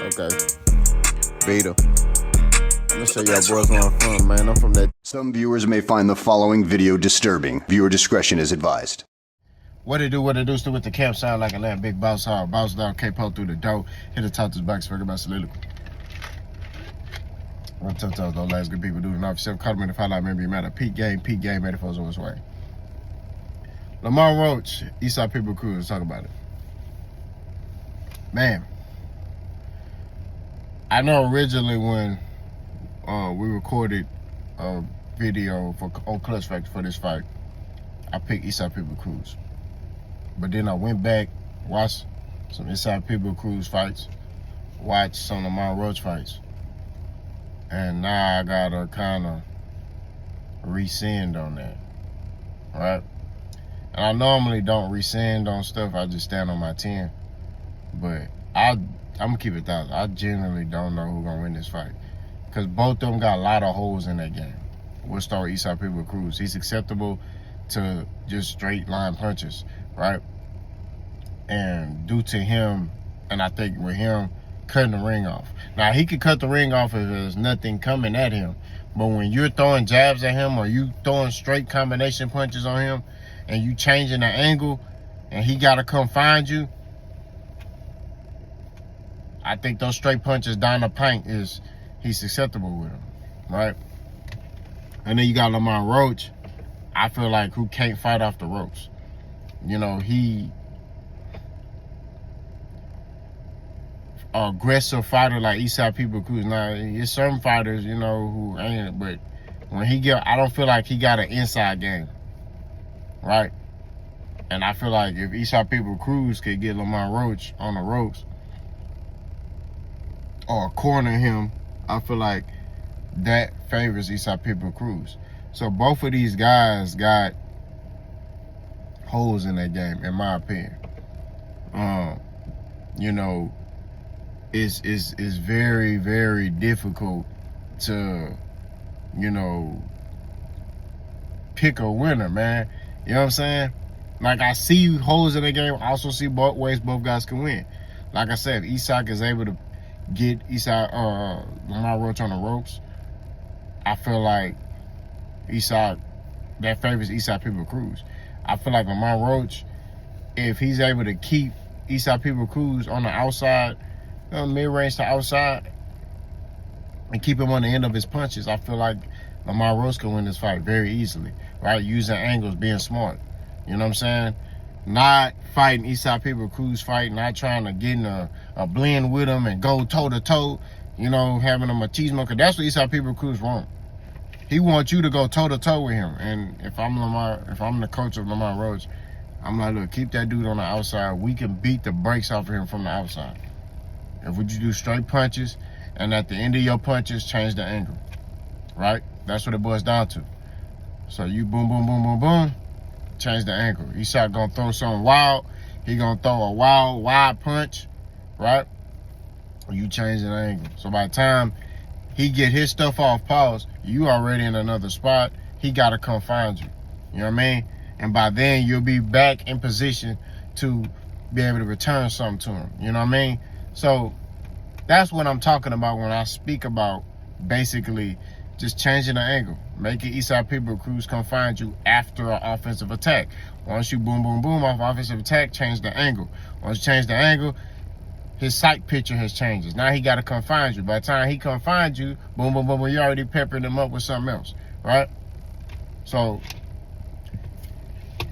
Okay. Beta. I'm gonna show y'all boys where I'm from, man. I'm from that. Some viewers may find the following video disturbing. Viewer discretion is advised. What it do with the camp sound like a lamb, big boss hard, boss down, capo through the door, hit the top to the back, speak about soliloquy. One tough times, those last good people do it off yourself, caught him in the fight, maybe you matter. Peak game, 84's on his way. Lamont Roach, Isaac Pitbull Cruz, talk about it. Man, I know originally when we recorded a video on Clutch Factor for this fight, I picked Isaac Pitbull Cruz. But then I went back, watched some Isaac Pitbull Cruz fights, watched some Lamont Roach fights. And now I gotta kind of rescind on that, right? And I normally don't rescind on stuff, I just stand on my 10. But I'm gonna keep it 1,000. I genuinely don't know who's gonna win this fight. Because both of them got a lot of holes in that game. We'll start with Isaac Pitbull Cruz. He's acceptable to just straight line punches, right? And due to him, and I think with him cutting the ring off. Now, he could cut the ring off if there's nothing coming at him. But when you're throwing jabs at him or you throwing straight combination punches on him and you changing the angle and he got to come find you, I think those straight punches down the pint he's susceptible with them, right? And then you got Lamont Roach, I feel like, who can't fight off the ropes. You know, he aggressive fighter like Isaac Pitbull Cruz. Now, there's some fighters, you know, who ain't, but when I don't feel like he got an inside game, right? And I feel like if Isaac Pitbull Cruz could get Lamont Roach on the ropes or corner him, I feel like that favors Isaac Pitbull Cruz. So both of these guys got holes in that game, in my opinion. You know, it's very, very difficult to, you know, pick a winner, man. You know what I'm saying? Like, I see holes in the game. I also see both ways both guys can win. Like I said, Isaac is able to get Lamont Roach on the ropes. I feel like that favors Isaac Pitbull Cruz. I feel like Lamont Roach, if he's able to keep Isaac Pitbull Cruz on the outside, mid-range to outside, and keep him on the end of his punches, I feel like Lamont Roach can win this fight very easily, right? Using angles, being smart. You know what I'm saying? Not fighting Isaac Pitbull Cruz fight, not trying to get in a blend with him and go toe-to-toe, you know, having a machismo, because that's what Isaac Pitbull Cruz wants. He wants you to go toe-to-toe with him. And if I'm the coach of Lamont Roach, I'm like, look, keep that dude on the outside. We can beat the brakes off of him from the outside. If we just do straight punches, and at the end of your punches, change the angle, right? That's what it boils down to. So you boom, boom, boom, boom, boom, change the angle. Isaac gonna throw something wild. He gonna throw a wild, wide punch, right? You change the angle. So by the time he get his stuff off pause, you already in another spot. He gotta come find you. You know what I mean? And by then, you'll be back in position to be able to return something to him. You know what I mean? So that's what I'm talking about when I speak about basically just changing the angle. Making Isaac Pitbull Cruz come find you after an offensive attack. Once you boom, boom, boom off offensive attack, change the angle. Once you change the angle, his sight picture has changed. Now he got to come find you. By the time he come find you, boom, boom, boom, you already peppering him up with something else, right? So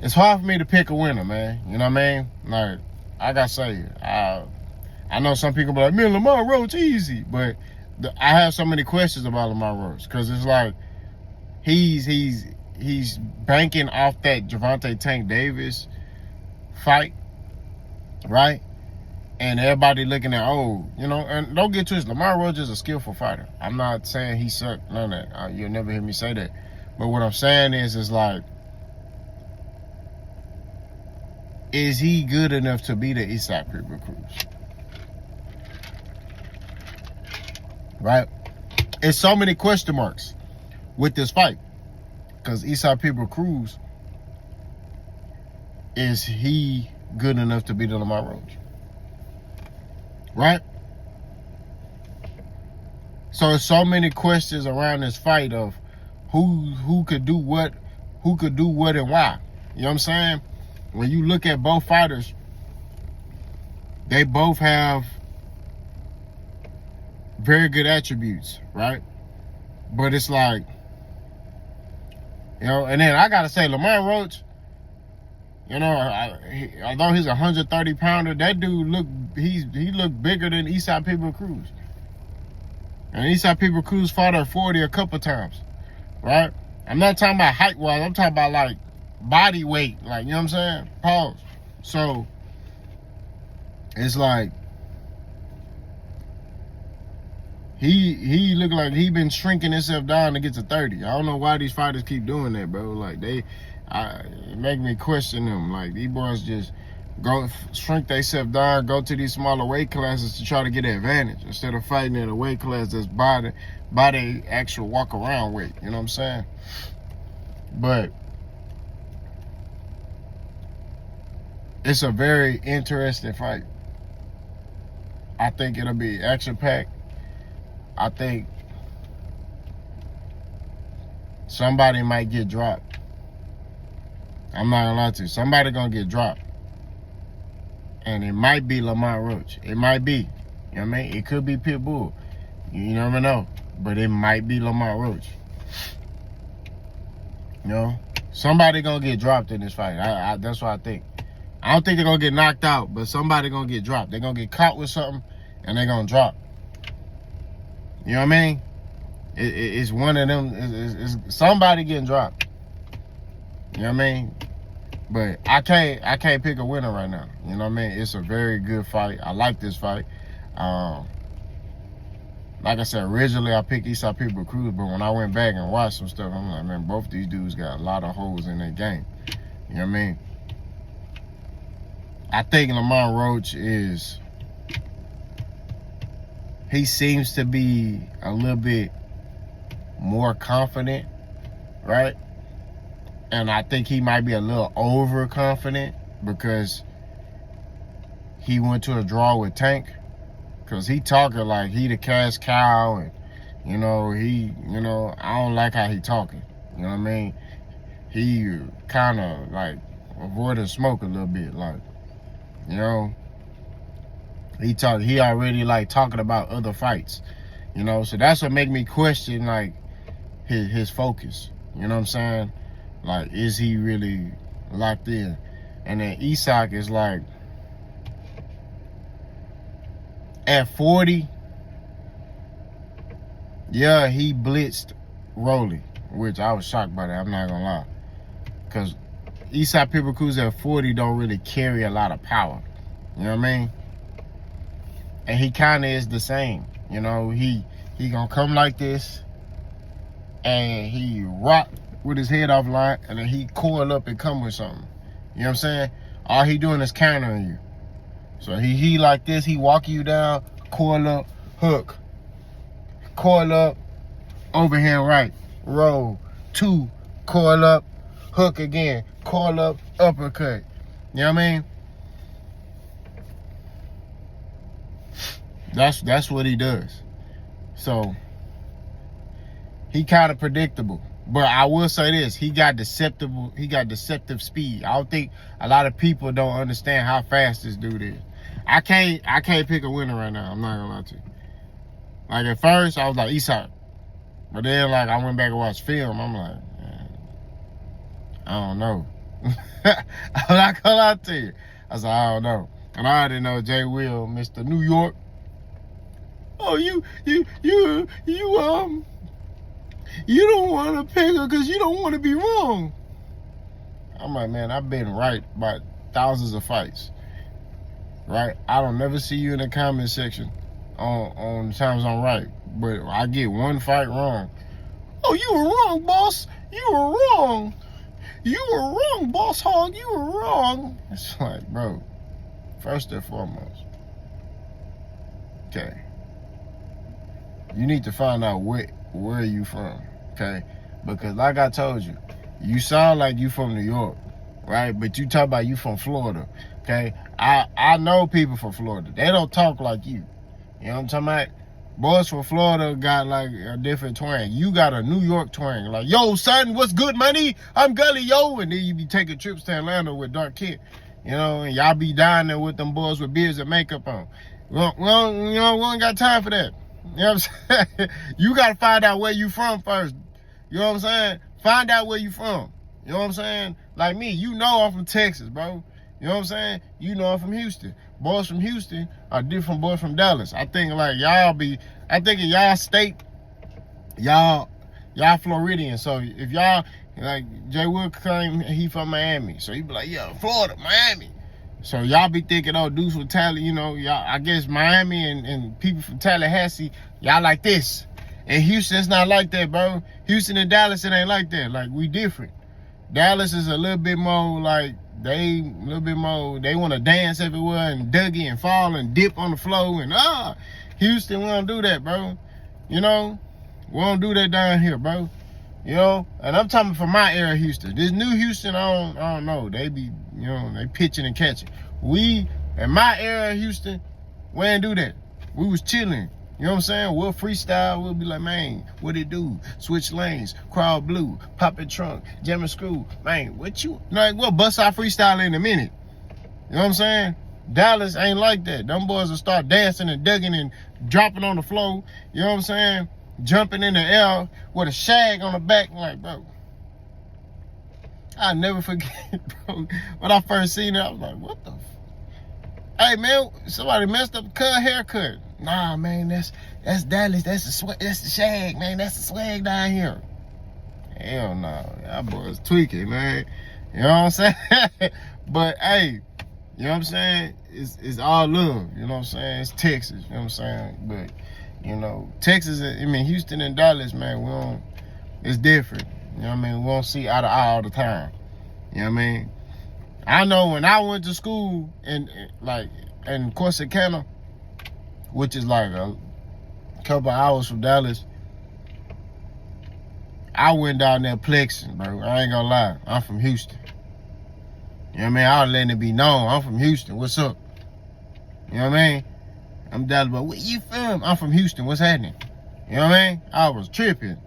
it's hard for me to pick a winner, man. You know what I mean? Like, I got to say, I know some people be like, man, Lamont Roach easy. But I have so many questions about Lamont Roach, because it's like he's banking off that Gervonta Tank Davis fight, right? And everybody looking at, oh, you know, and don't get twisted, Lamont Roach is a skillful fighter. I'm not saying he sucked, none of that. You'll never hear me say that. But what I'm saying is like, is he good enough to beat the Isaac Pitbull Cruz? Right? It's so many question marks with this fight. Because Isaac Pitbull Cruz, is he good enough to beat Lamont Roach? Right? So there's so many questions around this fight of who could do what and why. You know what I'm saying? When you look at both fighters, they both have very good attributes, right? But it's like, you know, and then I gotta say, Lamont Roach, you know, although he's a 130-pounder, that dude he looked bigger than Isaac Pitbull Cruz. And Isaac Pitbull Cruz fought at 40 a couple times, right? I'm not talking about height-wise. I'm talking about, like, body weight. Like, you know what I'm saying? Pause. So, it's like, he looked like he been shrinking himself down to get to 30. I don't know why these fighters keep doing that, bro. Like, it make me question them. Like, these boys just go shrink themselves down, go to these smaller weight classes to try to get an advantage instead of fighting in a weight class that's by the actual walk around weight. You know what I'm saying? But it's a very interesting fight. I think it'll be action packed. I think somebody might get dropped. I'm not gonna lie to you. Somebody gonna get dropped. And it might be Lamont Roach. It might be. You know what I mean? It could be Pitbull. You never know. But it might be Lamont Roach. You know? Somebody gonna get dropped in this fight. That's what I think. I don't think they're gonna get knocked out, but somebody gonna get dropped. They're gonna get caught with something, and they're gonna drop. You know what I mean? It's one of them. It's somebody getting dropped. You know what I mean? But I can't pick a winner right now. You know what I mean? It's a very good fight. I like this fight. Like I said, originally I picked Isaac Pitbull Cruz, but when I went back and watched some stuff, I'm like, man, both these dudes got a lot of holes in their game. You know what I mean? I think Lamont Roach he seems to be a little bit more confident, right? And I think he might be a little overconfident because he went to a draw with Tank. Because he talking like he the cash cow, and, you know, I don't like how he talking. You know what I mean? He kind of, like, avoiding smoke a little bit. Like, you know, he already, like, talking about other fights. You know, so that's what make me question, like, his focus. You know what I'm saying? Like, is he really locked in? And then Isaac is like, at 40, yeah, he blitzed Rolly, which I was shocked by that, I'm not gonna lie. Because Isaac Pitbull Cruz at 40 don't really carry a lot of power. You know what I mean? And he kind of is the same. You know, he gonna come like this, and he rock with his head off line, and then he coil up and come with something. You know what I'm saying? All he doing is countering you. So he like this, he walk you down, coil up, hook. Coil up, overhand right, roll, 2, coil up, hook again, coil up, uppercut. You know what I mean? That's what he does. So he kind of predictable. But I will say this, he got deceptive speed. I don't think a lot of people don't understand how fast this dude is. I can't pick a winner right now. I'm not gonna lie to you. Like, at first, I was like, Isaac. But then, like, I went back and watched film. I'm like, man, I don't know. I'm not gonna lie to you. I was like, I don't know. And I already know Jay Will, Mr. New York. Oh, you don't want to pick her because you don't want to be wrong. I'm like, man, I've been right by thousands of fights. Right? I don't never see you in the comment section on times I'm right. But I get one fight wrong. Oh, you were wrong, boss. You were wrong. You were wrong, boss hog. You were wrong. It's like, bro, first and foremost, okay, you need to find out where you from, okay? Because like I told you, you sound like you from New York, right? But you talk about you from Florida, okay? I know people from Florida. They don't talk like you. You know what I'm talking about? Boys from Florida got like a different twang. You got a New York twang. Like, yo, son, what's good, money? I'm Gully, yo. And then you be taking trips to Atlanta with Dark Kid. You know, and y'all be dying there with them boys with beards and makeup on. Well, you know, we ain't got time for that. You know what I'm saying? You got to find out where you from first. You know what I'm saying? Find out where you from. You know what I'm saying? Like me, you know I'm from Texas, bro. You know what I'm saying? You know I'm from Houston. Boys from Houston are different boys from Dallas. I think like I think in y'all state, y'all Floridian. So if y'all, like Jay Wood claim he from Miami. So he be like, yeah, Florida, Miami. So y'all be thinking, oh, dudes from Tallahassee, you know, y'all, I guess Miami and people from Tallahassee, y'all like this. And Houston's not like that, bro. Houston and Dallas, it ain't like that. Like, we different. Dallas is a little bit more like, they want to dance everywhere and Dougie and fall and dip on the floor and Houston, we don't do that, bro. You know, we don't do that down here, bro. You know, and I'm talking from my era, Houston. This new Houston, I don't know. They be, you know, they pitching and catching. We, in my era, Houston, we ain't do that. We was chilling. You know what I'm saying? We'll freestyle. We'll be like, man, what it do? Switch lanes, crowd blue, pop it trunk, jam and screw. Man, what you, like, we'll bust our freestyle in a minute. You know what I'm saying? Dallas ain't like that. Them boys will start dancing and dugging and dropping on the floor. You know what I'm saying? Jumping in the air with a shag on the back. Like, bro, I'll never forget, bro. When I first seen it, I was like, what the hey, man, somebody messed up the haircut. Nah, man, that's Dallas. That's the shag, man. That's the swag down here. Hell no. Y'all boys tweaking, man. You know what I'm saying? But, hey, you know what I'm saying? It's all love. You know what I'm saying? It's Texas. You know what I'm saying? But, you know, Texas, I mean, Houston and Dallas, man, it's different. You know what I mean? We don't see eye to eye all the time. You know what I mean? I know when I went to school in Corsicana, which is like a couple hours from Dallas, I went down there plexing, bro. I ain't gonna lie. I'm from Houston. You know what I mean? I was letting it be known. I'm from Houston. What's up? You know what I mean? I'm Dallas, but where you from? I'm from Houston. What's happening? You know what I mean? I was tripping.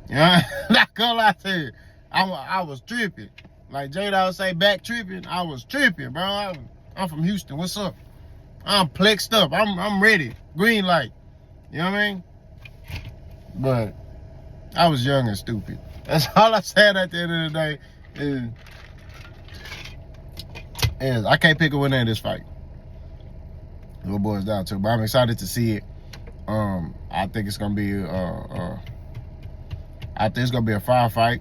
You know, not gonna lie to you. I was tripping. Like Jada would say, back tripping. I was tripping, bro. I'm from Houston. What's up? I'm plexed up. I'm ready. Green light. You know what I mean? But I was young and stupid. That's all I said at the end of the day. Is I can't pick a winner in this fight. Little boys down too, but I'm excited to see it. I think it's gonna be a fire fight,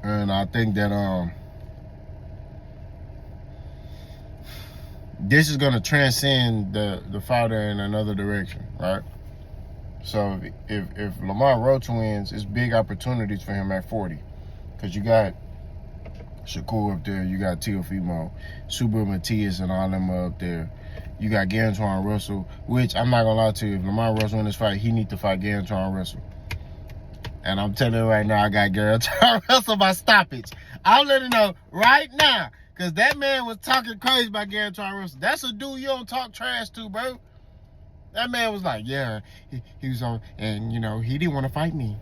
and I think that this is gonna transcend the fighter in another direction, right? So if Lamont Roach wins, it's big opportunities for him at 40, because you got Shakur up there, you got Teofimo, Subaru Matias and all them up there. You got Guaranton Russell, which I'm not gonna lie to you, if Lamont Roach wins this fight, he needs to fight Guaranton Russell. And I'm telling you right now, I got Guaranton Russell by stoppage. I'll let you know right now, because that man was talking crazy about Guaranton Russell. That's a dude you don't talk trash to, bro. That man was like, yeah, he was on, and you know, he didn't want to fight me.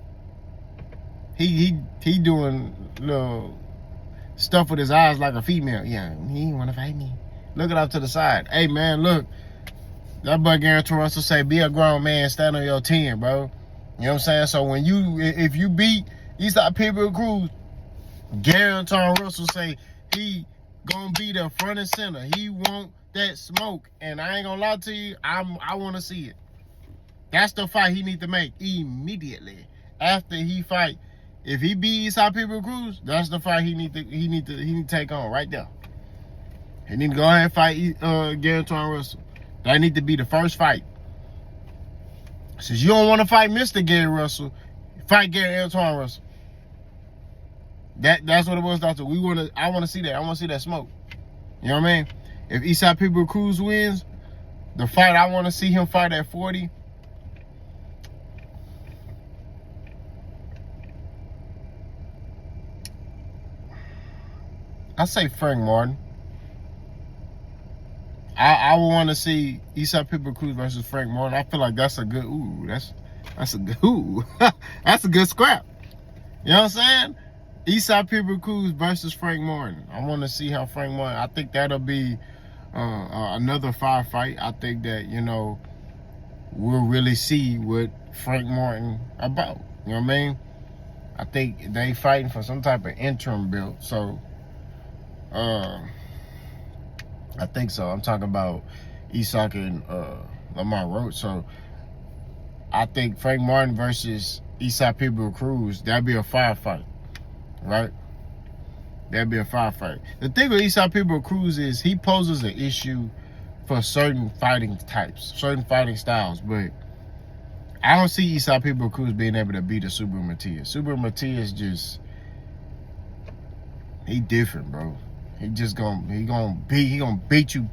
He doing little stuff with his eyes like a female. Yeah, he didn't want to fight me. Looking up to the side. Hey, man, look. That boy Guaranton Russell say, be a grown man, stand on your 10, bro. You know what I'm saying? So if you beat Isaac Pitbull Cruz, Guaranton Russell say he gonna be the front and center. He want that smoke. And I ain't gonna lie to you, I want to see it. That's the fight he need to make immediately after he fight. If he beat Isaac Pitbull Cruz, that's the fight he need to take on right there. He need to go ahead and fight Guaranton Russell. That need to be the first fight. Since you don't want to fight Mr. Gary Russell, fight Guaranton Russell. That's what it was, Doctor. I want to see that. I want to see that smoke. You know what I mean? If Isaac Pitbull Cruz wins, the fight I want to see him fight at 40. I say Frank Martin. I would want to see Isaac Pitbull Cruz versus Frank Martin. I feel like that's a good that's a good that's a good scrap. You know what I'm saying? Isaac Pitbull Cruz versus Frank Martin. I want to see how Frank Martin. I think that'll be another firefight. I think that, you know, we'll really see what Frank Martin about. You know what I mean? I think they fighting for some type of interim belt. So, I think so. I'm talking about Isaac and Lamont Roach. So, I think Frank Martin versus Isaac Pitbull Cruz, that'd be a firefight, right? That'd be a firefight. The thing with Isaac Pitbull Cruz is he poses an issue for certain fighting types, certain fighting styles, but I don't see Isaac Pitbull Cruz being able to beat a Super Matias. Super Matias just, he different, bro. He gonna beat you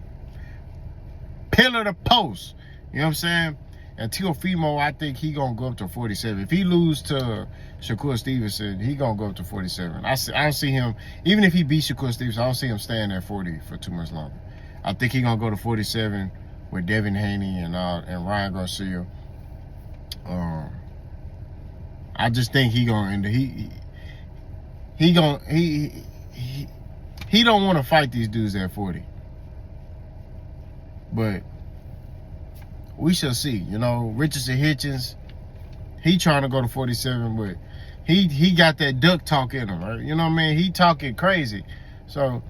pillar to post. You know what I'm saying? And Teofimo, I think he gonna go up to 47. If he lose to Shakur Stevenson, he gonna go up to 47. I don't see him, even if he beats Shakur Stevenson, I don't see him staying at 40 for too much longer. I think he gonna go to 47 with Devin Haney and Ryan Garcia. I just think he gonna end. He don't want to fight these dudes at 40, but we shall see. You know, Richardson Hitchens, he trying to go to 47, but he got that duck talk in him, right? You know what I mean? He talking crazy. So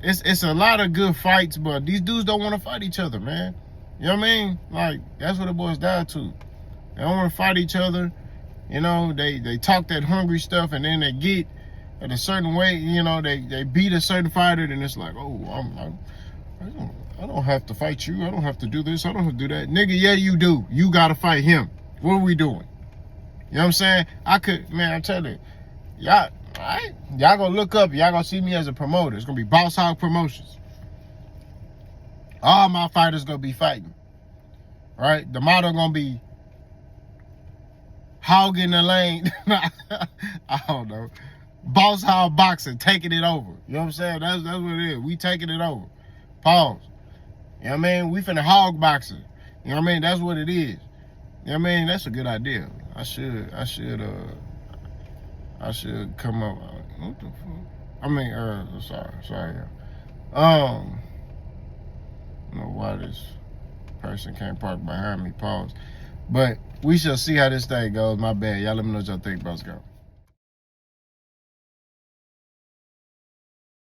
it's a lot of good fights, but these dudes don't want to fight each other, man. You know what I mean? Like, that's what it boils down to. They don't want to fight each other. You know, they talk that hungry stuff, and then they get at a certain way, you know, they beat a certain fighter, and it's like, oh, I don't have to fight you. I don't have to do this. I don't have to do that. Nigga, yeah, you do. You got to fight him. What are we doing? You know what I'm saying? I'm telling you, y'all, all right? Y'all gonna look up. Y'all gonna see me as a promoter. It's gonna be Boss Hog Promotions. All my fighters gonna be fighting. All right? The motto gonna be Hog in the lane. I don't know. Boss Hog Boxing, taking it over. You know what I'm saying? That's what it is. We taking it over. Pause. You know what I mean? We finna hog boxing. You know what I mean? That's what it is. You know what I mean? That's a good idea. I should come up. What the fuck? I mean, sorry. I don't know why this person can't park behind me. Pause. But we shall see how this thing goes. My bad. Y'all let me know what y'all think. Let's go.